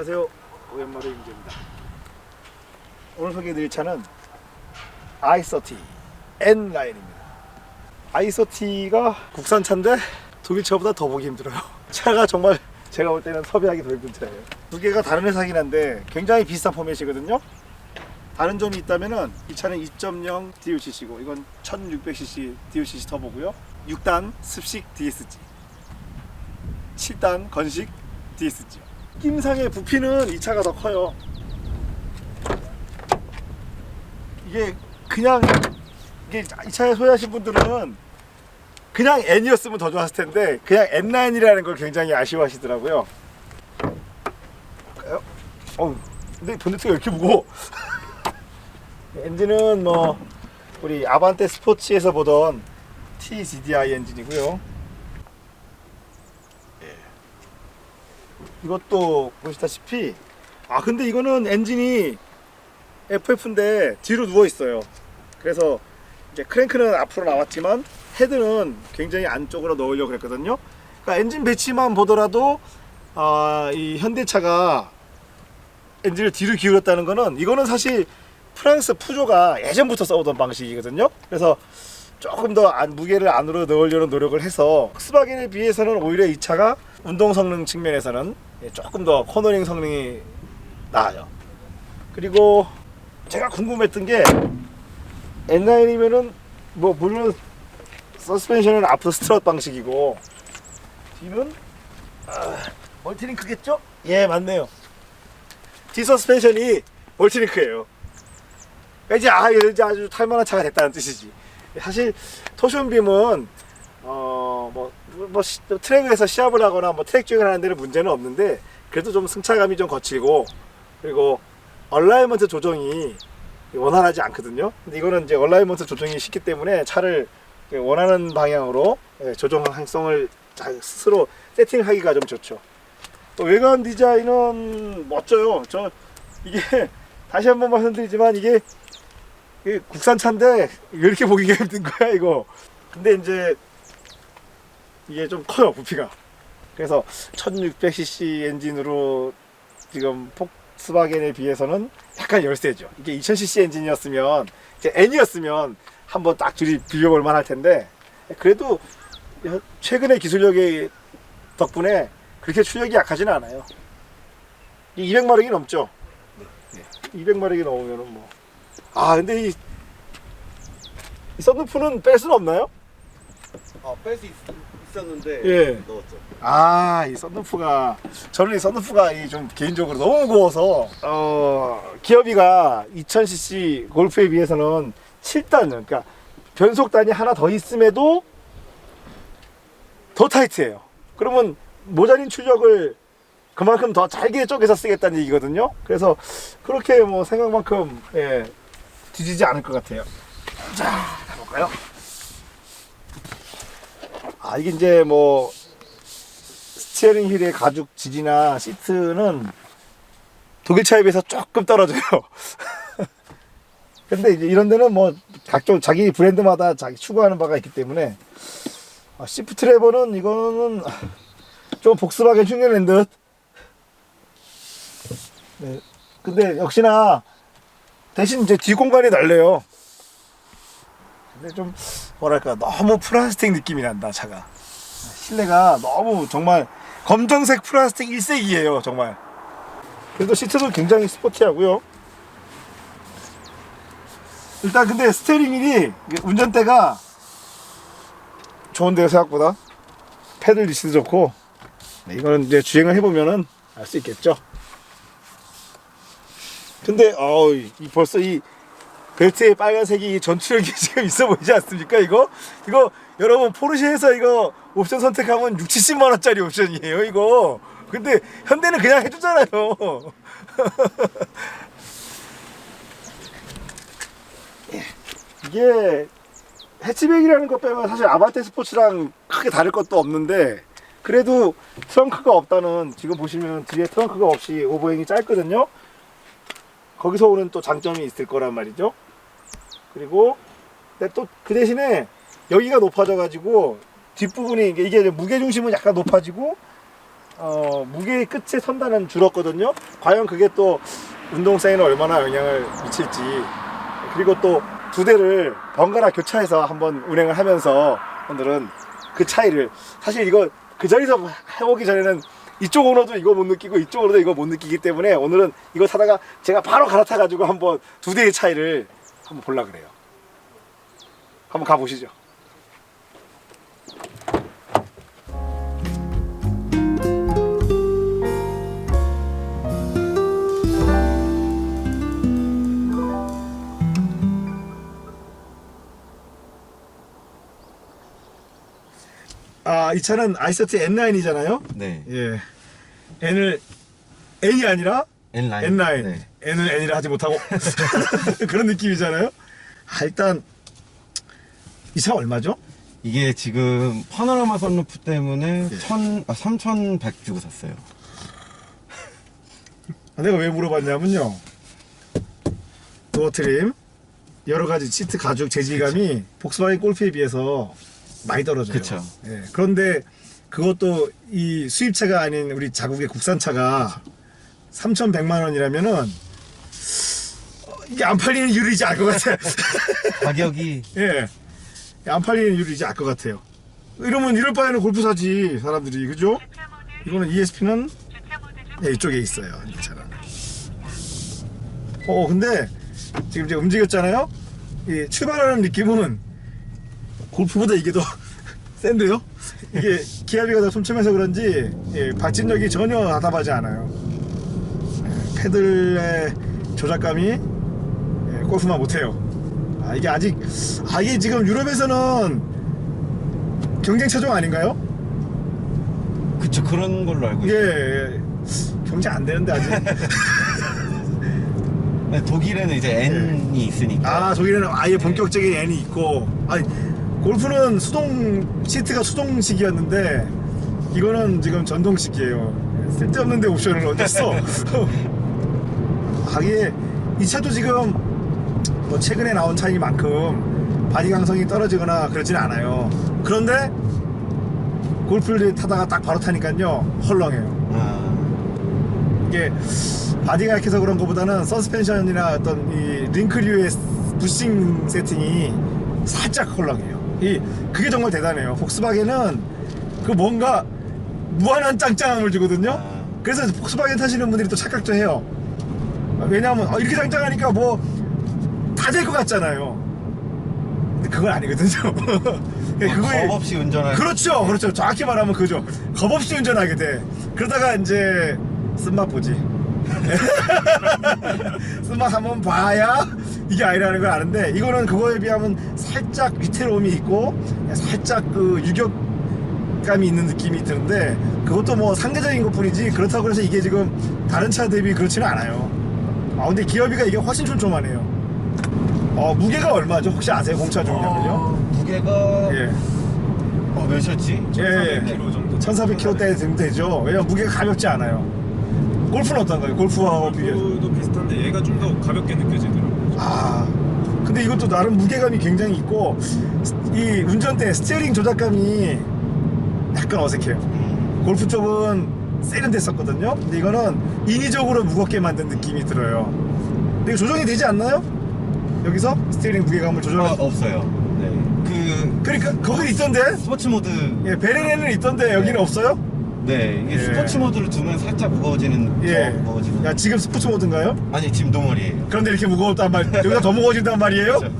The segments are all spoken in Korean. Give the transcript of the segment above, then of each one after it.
안녕하세요, 오랜만에 임재입니다. 오늘 소개해드릴 차는 i30 N라인입니다. i30가 국산차인데 독일차보다 더 보기 힘들어요. 차가 정말 제가 볼 때는 섭외하기 더 힘든 차예요. 두 개가 다른 회사긴 한데 굉장히 비슷한 포맷이거든요. 다른 점이 있다면은 이 차는 2.0 DOCC고 이건 1600cc DOCC 터보고요. 6단 습식 DSG, 7단 건식 DSG. 느낌상의 부피는 이 차가 더 커요. 이게 그냥 이 차에 소유하신 분들은 그냥 N이었으면 더 좋았을 텐데 그냥 N9이라는 걸 굉장히 아쉬워하시더라고요. 근데 본네트가 왜 이렇게 무거워? 엔진은 뭐 우리 아반떼 스포츠에서 보던 TGDI 엔진이고요. 이것도 보시다시피 근데 이거는 엔진이 FF인데 뒤로 누워 있어요. 그래서 이제 크랭크는 앞으로 나왔지만 헤드는 굉장히 안쪽으로 넣으려고 그랬거든요. 그러니까 엔진 배치만 보더라도 이 현대차가 엔진을 뒤로 기울였다는 거는 이거는 사실 프랑스 푸조가 예전부터 써오던 방식이거든요. 그래서 조금 더 무게를 안으로 넣으려는 노력을 해서 폭스바겐에 비해서는 오히려 이 차가 운동 성능 측면에서는 조금 더 코너링 성능이 나아요. 그리고 제가 궁금했던 게 N9이면은 뭐 물론 서스펜션은 앞으로 스트럿 방식이고 뒤는 멀티링크겠죠? 예, 맞네요. 뒤 서스펜션이 멀티링크예요. 이제 아주 탈만한 차가 됐다는 뜻이지. 사실 토션빔은 트랙에서 시합을 하거나 트랙 주행을 하는 데는 문제는 없는데 그래도 좀 승차감이 좀 거칠고 그리고 얼라이먼트 조정이 원활하지 않거든요. 근데 이거는 이제 얼라이먼트 조정이 쉽기 때문에 차를 원하는 방향으로 조정 항성을 스스로 세팅하기가 좀 좋죠. 또 외관 디자인은 멋져요. 이게 다시 한번 말씀드리지만 이게 국산차인데 왜 이렇게 보기가 힘든 거야 이거. 근데 이제 이게 좀 커요 부피가. 그래서 1600cc 엔진으로 지금 폭스바겐에 비해서는 약간 열세죠. 이게 2000cc 엔진이었으면 이제 N이었으면 한번 딱 둘이 비벼볼 만할 텐데 그래도 최근의 기술력의 덕분에 그렇게 출력이 약하지는 않아요. 200마력이 넘죠. 네. 200마력이 넘으면은 뭐. 근데 이 썬루프는 뺄 수는 없나요? 뺄 수 있었는데 예. 넣었죠. 이 썬루프가 저는 이 썬루프가 좀 개인적으로 너무 무거워서 기어비가 2000cc 골프에 비해서는 7단, 그러니까 변속단이 하나 더 있음에도 더 타이트해요. 그러면 모자린 출력을 그만큼 더 잘게 쪼개서 쓰겠다는 얘기거든요. 그래서 그렇게 뭐 생각만큼 뒤지지 않을 것 같아요. 자, 가볼까요? 이게 이제 뭐 스티어링 휠의 가죽 질이나 시트는 독일차에 비해서 조금 떨어져요. 근데 이제 이런 데는 뭐 각종 자기 브랜드마다 자기 추구하는 바가 있기 때문에 시프트 레버는 이거는 좀 복스바겐 흉내낸 듯. 네. 근데 역시나 대신 이제 뒤 공간이 넓네요. 근데 좀 뭐랄까 너무 플라스틱 느낌이 난다 차가. 실내가 너무 정말 검정색 플라스틱 일색이에요 정말. 그래도 시트도 굉장히 스포티하고요. 일단 근데 스티어링 휠이 운전대가 좋은데요 생각보다. 패들 리스도 좋고. 네, 이거는 이제 주행을 해보면은 알 수 있겠죠. 근데 벌써 이 벨트의 빨간색이 전투력이 지금 있어 보이지 않습니까? 이거 여러분 포르쉐에서 이거 옵션 선택하면 60-70만 원짜리 옵션이에요 이거. 근데 현대는 그냥 해주잖아요. 이게 해치백이라는 것 빼면 사실 아반떼 스포츠랑 크게 다를 것도 없는데 그래도 트렁크가 없다는, 지금 보시면 뒤에 트렁크가 없이 오버행이 짧거든요. 거기서 오는 또 장점이 있을 거란 말이죠. 그리고 또 그 대신에 여기가 높아져 가지고 뒷부분이 이게 무게중심은 약간 높아지고 무게의 끝에 선다는 줄었거든요. 과연 그게 또 운동 사이에 얼마나 영향을 미칠지. 그리고 또 두 대를 번갈아 교차해서 한번 운행을 하면서 오늘은 그 차이를, 사실 이거 그 자리에서 해보기 전에는 이쪽 오너도 이거 못 느끼고 이쪽 오너도 이거 못 느끼기 때문에 오늘은 이거 타다가 제가 바로 갈아타 가지고 한번 두 대의 차이를 한번 보려고 그래요. 한번 가보시죠. 이 차는 아이서트 N9이잖아요. 네. 예. N이 아니라 N9. N9. 네. N을 N이라 하지 못하고 그런 느낌이잖아요. 일단 이 차 얼마죠? 이게 지금 파노라마 선루프 때문에 예. 3,100 주고 샀어요. 내가 왜 물어봤냐면요. 도어 트림, 여러 가지 시트 가죽 재질감이 복스바겐 골프에 비해서 많이 떨어져요. 그쵸. 예. 그런데 그것도 이 수입차가 아닌 우리 자국의 국산차가 3,100만 원이라면은 이게 안 팔리는 이유이지 알 것 같아. 가격이 예. 안 팔리는 이유이지 알 것 같아요. 이러면 이럴 바에는 골프 사지 사람들이, 그죠? 이거는 ESP는 이쪽에 있어요. 이 차는. 근데 지금 이제 움직였잖아요. 이 출발하는 느낌은 골프보다 이게 더 센데요? 이게 기압이가 더 촘촘해서 그런지 발진력이 전혀 답답하지 않아요. 패들의 조작감이 골프만 못해요. 이게 아직 이게 지금 유럽에서는 경쟁 차종 아닌가요? 그쵸, 그런 걸로 알고 있어요. 예, 경쟁 안 되는데 아직. 네, 독일에는 이제 N이 있으니까. 독일에는 아예 본격적인 N이 있고, 골프는 시트가 수동식이었는데 이거는 지금 전동식이에요. 쓸데없는데 옵션을 얹었어. 하기에 이 차도 지금 뭐 최근에 나온 차이만큼 바디 강성이 떨어지거나 그러지는 않아요. 그런데 골프를 타다가 딱 바로 타니까요 헐렁해요. 이게 바디가 약해서 그런 것보다는 서스펜션이나 어떤 이 링크류의 부싱 세팅이 살짝 헐렁해요. 그게 정말 대단해요. 폭스바겐은 그 뭔가 무한한 짱짱함을 주거든요. 그래서 폭스바겐 타시는 분들이 또 착각도 해요. 왜냐하면 이렇게 짱짱하니까 뭐 다 될 것 같잖아요. 근데 그건 아니거든요. 겁 없이 운전하는. 그렇죠. 정확히 말하면 그죠. 겁 없이 운전하게 돼. 그러다가 이제 쓴맛 보지. 쓴맛 한번 봐야 이게 아니라는 걸 아는데, 이거는 그거에 비하면 살짝 위태로움이 있고 살짝 그 유격감이 있는 느낌이 드는데, 그것도 뭐 상대적인 것 뿐이지 그렇다고 해서 이게 지금 다른 차 대비 그렇지는 않아요. 근데 기어비가 이게 훨씬 촘촘하네요. 무게가 얼마죠? 혹시 아세요? 공차 중량은요? 무게가 예. 몇이었지? 1,400kg 정도. 1,400kg대 정도 되죠. 왜냐면 무게가 가볍지 않아요. 골프는 어떤가요? 골프하고 비교해서. 골프도 비슷한데 얘가 좀 더 가볍게 느껴지더라고요. 근데 이것도 나름 무게감이 굉장히 있고, 이 운전대 스티어링 조작감이 약간 어색해요. 골프 쪽은 세련됐었거든요. 근데 이거는 인위적으로 무겁게 만든 느낌이 들어요. 근데 이거 조정이 되지 않나요? 여기서 스티어링 무게감을 조절할 수 없어요. 네. 그러니까 거기 있던데? 스포츠 모드. 예, 베렌에는 있던데 여기는 없어요? 네, 이게 예. 스포츠 모드를 두면 살짝 무거워지는. 예. 무거워지는. 야, 지금 스포츠 모드인가요? 아니, 지금 노멀이에요. 그런데 이렇게 무거웠단 말, 여기가 더 무거워진단 말이에요? 그렇죠.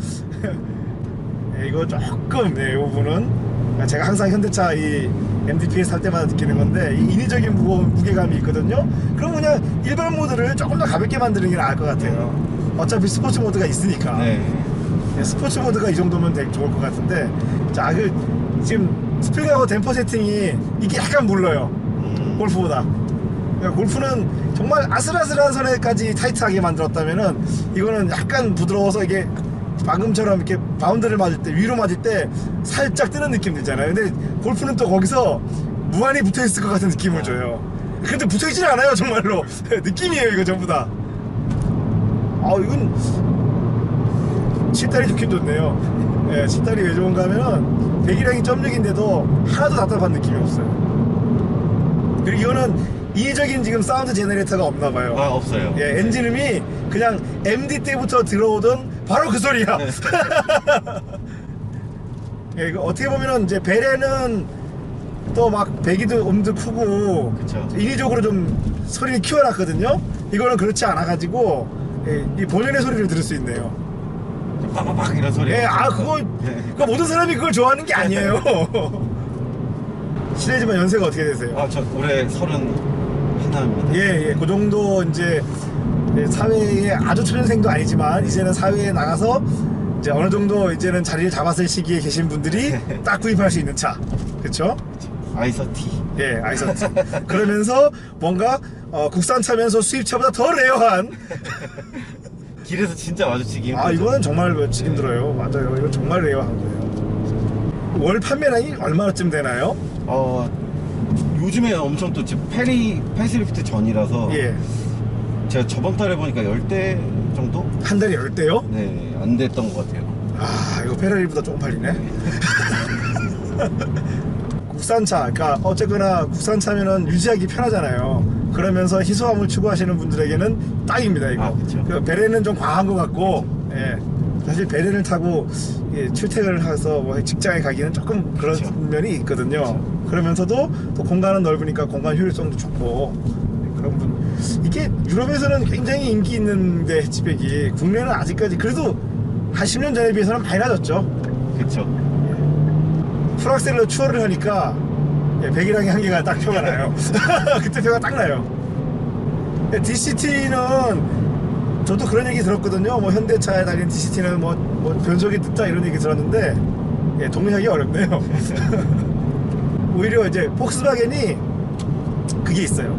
예, 이거 조금, 이 부분은 제가 항상 현대차 이 MDP에 살 때마다 느끼는 건데, 이 인위적인 무게감이 있거든요. 그럼 그냥 일반 모드를 조금 더 가볍게 만드는 게 나을 것 같아요. 어차피 스포츠 모드가 있으니까. 네. 예, 스포츠 모드가 이 정도면 되게 좋을 것 같은데, 자, 지금 스프링하고 댐퍼 세팅이 이게 약간 물러요. 골프보다. 그러니까 골프는 정말 아슬아슬한 선에까지 타이트하게 만들었다면은, 이거는 약간 부드러워서 이게 방금처럼 이렇게 바운드를 맞을 때, 위로 맞을 때 살짝 뜨는 느낌 들잖아요. 근데 골프는 또 거기서 무한히 붙어 있을 것 같은 느낌을 줘요. 근데 붙어 있지는 않아요, 정말로. 느낌이에요, 이거 전부 다. 이건 칠다리 좋긴 좋네요. 예, 칠다리 왜 좋은가 하면은 배기량이 .6인데도 하나도 답답한 느낌이 없어요. 그리고 이거는 인위적인 지금 사운드 제너레이터가 없나 봐요. 아, 없어요. 예, 엔진음이 그냥 MD 때부터 들어오던 바로 그 소리야. 네. 예, 이거 어떻게 보면은 이제 베레는 또 막 배기도 음도 크고 그쵸. 인위적으로 좀 소리를 키워놨거든요. 이거는 그렇지 않아가지고 예, 이 본연의 소리를 들을 수 있네요. 빠바박 이런 소리. 예, 그거 모든 사람이 그걸 좋아하는 게 아니에요. 실례지만 연세가 어떻게 되세요? 아, 저 올해 31입니다. 예, 그 정도 이제 사회에 아주 초년생도 아니지만 이제는 사회에 나가서 이제 어느 정도 이제는 자리를 잡았을 시기에 계신 분들이 딱 구입할 수 있는 차, 그렇죠? 아이서티. 예, 아이서티. 그러면서 뭔가 국산 차면서 수입차보다 더 레어한. 길에서 진짜 마주치기 힘들죠. 아, 이거는 정말 마주치기 힘들어요. 맞아요. 이거 정말 레어한 거예요. 월 판매량이 얼마쯤 되나요? 요즘에 엄청 또 지금 페이스리프트 전이라서 예, 제가 저번 달에 보니까 10대 정도? 한 달에 10대요? 네, 안 됐던 것 같아요. 아, 이거 페라리보다 조금 팔리네. 국산차, 그러니까 어쨌거나 국산차면은 유지하기 편하잖아요. 그러면서 희소함을 추구하시는 분들에게는 딱입니다, 이거. 아, 그쵸. 그 베레는 좀 과한 것 같고, 예. 사실 베레를 타고 출퇴근을 해서 뭐 직장에 가기는 조금 그런 그쵸. 면이 있거든요. 그러면서도 또 공간은 넓으니까 공간 효율성도 좋고, 그런 분. 이게 유럽에서는 굉장히 인기 있는데 해치백이 국내는 아직까지 그래도 한 10년 전에 비해서는 많이 낮았죠. 그쵸. 풀악셀로 추월을 하니까 배기량의 한계가 딱 표가 나요. 그때 표가 딱 나요. DCT는 저도 그런 얘기 들었거든요. 뭐 현대차에 달린 DCT는 뭐 변속이 늦다 이런 얘기 들었는데 동의하기 어렵네요. 오히려 이제 폭스바겐이 그게 있어요.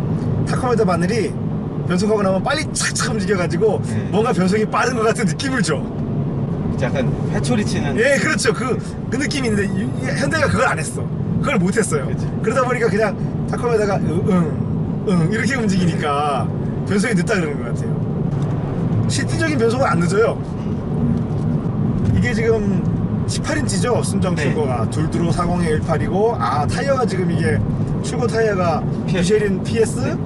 타코메다 바늘이 변속하고 나면 빨리 착착 움직여가지고 뭔가 변속이 빠른 것 같은 느낌을 줘. 약간 회초리 치는. 예, 그렇죠. 그 느낌이 있는데 현대가 그걸 안 했어. 그걸 못 했어요. 그치. 그러다 보니까 그냥 타코메다가 이렇게 움직이니까 변속이 늦다 그러는 것 같아요. 실질적인 변속은 안 늦어요. 이게 지금 18인치죠 순정 네. 출고가 둘두로 40에 18이고 타이어가 지금 이게 출고 타이어가 미쉐린 PS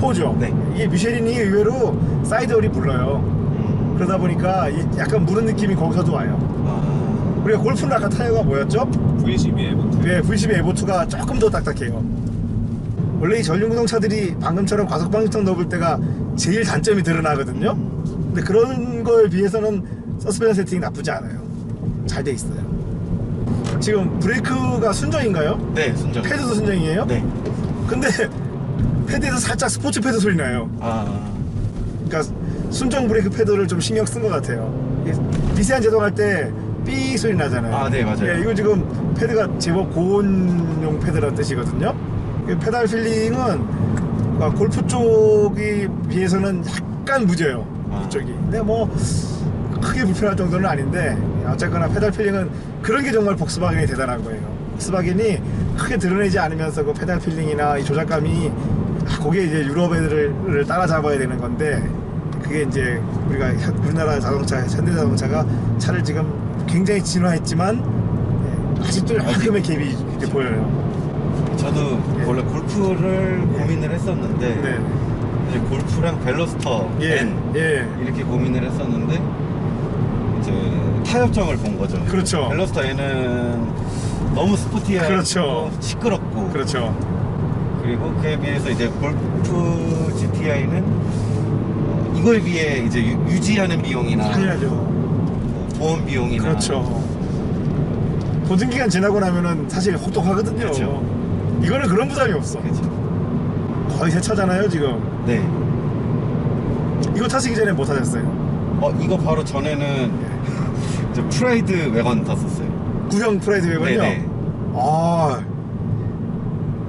4죠. 네. 이게 미쉐린이 의외로 사이드홀이 불러요. 그러다 보니까 약간 무는 느낌이 거기서도 와요. 우리가 골프는 아까 타이어가 뭐였죠? V12 에버트. 네, V12 에보2가 조금 더 딱딱해요. 원래 이 전륜구동 차들이 방금처럼 과속방지턱 넣을 때가 제일 단점이 드러나거든요. 근데 그런 거에 비해서는 서스펜션 세팅이 나쁘지 않아요. 잘 돼 있어요. 지금 브레이크가 순정인가요? 네, 순정. 패드도 순정이에요? 네. 근데 패드에서 살짝 스포츠 패드 소리 나요. 그러니까 순정 브레이크 패드를 좀 신경 쓴 것 같아요. 미세한 제동할 때 삐 소리 나잖아요. 네, 맞아요. 예, 이거 지금 패드가 제법 고온용 패드라는 뜻이거든요. 페달 필링은 골프 쪽에 비해서는 약간 무져요. 이쪽이. 근데 뭐 크게 불편할 정도는 아닌데 어쨌거나 페달 필링은 그런 게 정말 폭스바겐이 대단한 거예요. 폭스바겐이 크게 드러내지 않으면서 그 페달 필링이나 이 조작감이 그게 이제 유럽 애들을 따라잡아야 되는 건데 그게 이제 우리가 우리나라 자동차, 현대자동차가 차를 지금 굉장히 진화했지만 아직도 약간의 갭이 이제 보여요. 저도 원래 골프를 고민을 했었는데 네. 이제 골프랑 벨로스터 N 이렇게 고민을 했었는데 이제 타협점을 본 거죠. 그렇죠. 벨로스터 N은 너무 스포티하고 그렇죠. 시끄럽고 그렇죠. 그리고 그에 비해서 이제 골프 GTI는 이걸 비해 이제 유지하는 비용이나 당연하죠. 보험 비용이나 그렇죠. 보증기간 지나고 나면은 사실 혹독하거든요. 그렇죠. 이거는 그런 부담이 없어. 그렇죠. 거의 새 차잖아요 지금. 네. 이거 타시기 전에 뭐 타셨어요? 이거 바로 전에는 저 프라이드 외관 탔었어요. 구형 프라이드 웨건요? 네네.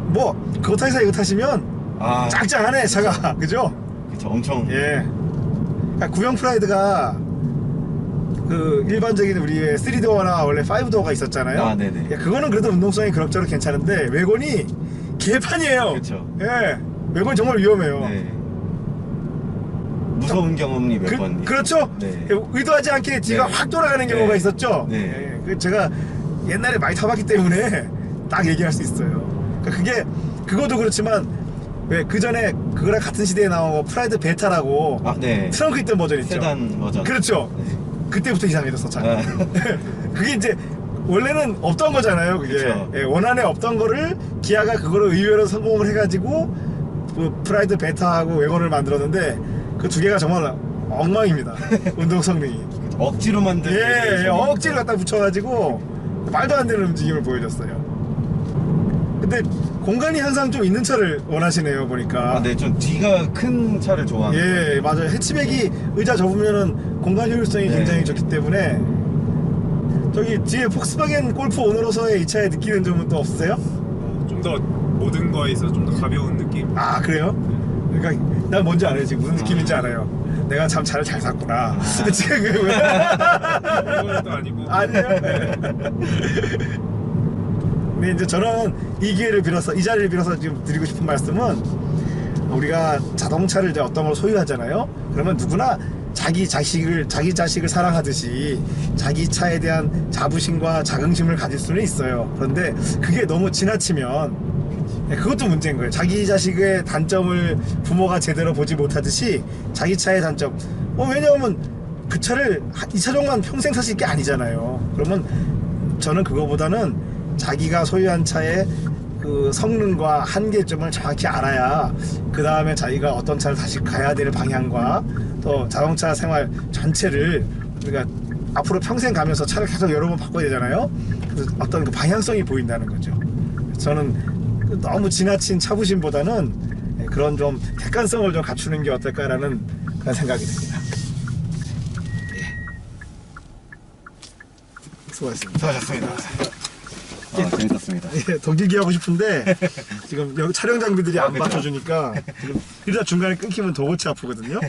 뭐 그거 타기사 이거 타시면 짱짱하네 차가. 그죠? 그쵸, 엄청. 예. 그러니까 구형 프라이드가 그 일반적인 우리의 3도어나 원래 5도어가 있었잖아요. 네네. 그거는 그래도 운동성이 그럭저럭 괜찮은데 웨건이 개판이에요. 그렇죠. 예. 웨건 정말 위험해요. 네. 무서운 경험이 몇 번. 그렇죠. 네. 의도하지 않게 뒤가 네. 확 돌아가는 경우가 네. 있었죠. 네. 제가 옛날에 많이 타봤기 때문에 딱 얘기할 수 있어요. 그게 그것도 그렇지만 왜 그 전에 그거랑 같은 시대에 나온 거 프라이드 베타라고 아, 네. 트렁크 있던 버전 있죠. 세단 버전. 그렇죠. 네. 그때부터 이상해졌어 차가. 아. 그게 이제 원래는 없던 거잖아요. 그게 그쵸. 예, 원안에 없던 거를 기아가 그거를 의외로 성공을 해가지고 그 프라이드 베타하고 웨건을 만들었는데 그 두 개가 정말 엉망입니다. 운동 성능이. 억지로 만든. 예, 억지로 갖다 붙여가지고 말도 안 되는 움직임을 보여줬어요. 근데 공간이 항상 좀 있는 차를 원하시네요 보니까. 아, 네, 좀 뒤가 큰 차를 좋아하는. 예, 맞아요. 해치백이 의자 접으면은 공간 효율성이 네. 굉장히 좋기 때문에. 저기 뒤에 폭스바겐 골프 오너로서의 이 차에 느끼는 점은 또 없으세요? 좀 더 모든 거에서 좀 더 가벼운 느낌. 아, 그래요? 그러니까 난 뭔지 알아요. 지금 무슨 느낌인지 알아요. 내가 참 차를 잘 샀구나. 지금 그건 또 아니고. 아니에요? 네. 근데 이제 저는 이 기회를 빌어서, 이 자리를 빌어서 지금 드리고 싶은 말씀은, 우리가 자동차를 이제 어떤 걸 소유하잖아요. 그러면 누구나 자기 자식을 사랑하듯이 자기 차에 대한 자부심과 자긍심을 가질 수는 있어요. 그런데 그게 너무 지나치면 그것도 문제인 거예요. 자기 자식의 단점을 부모가 제대로 보지 못하듯이 자기 차의 단점. 왜냐하면 그 차를 이 차종만 평생 타실 게 아니잖아요. 그러면 저는 그거보다는 자기가 소유한 차의 그 성능과 한계점을 정확히 알아야 그 다음에 자기가 어떤 차를 다시 가야 될 방향과 또 자동차 생활 전체를 우리가 앞으로 평생 가면서 차를 계속 여러 번 바꿔야 되잖아요. 그래서 어떤 그 방향성이 보인다는 거죠. 저는 너무 지나친 차부심보다는 그런 좀 객관성을 좀 갖추는 게 어떨까라는 그런 생각이 듭니다. 수고하셨습니다. 수고하셨습니다. 아, 재밌었습니다. 예, 동질기 하고 싶은데 지금 여기 촬영 장비들이 안 받쳐주니까 지금 이러다 중간에 끊기면 더 골치 아프거든요.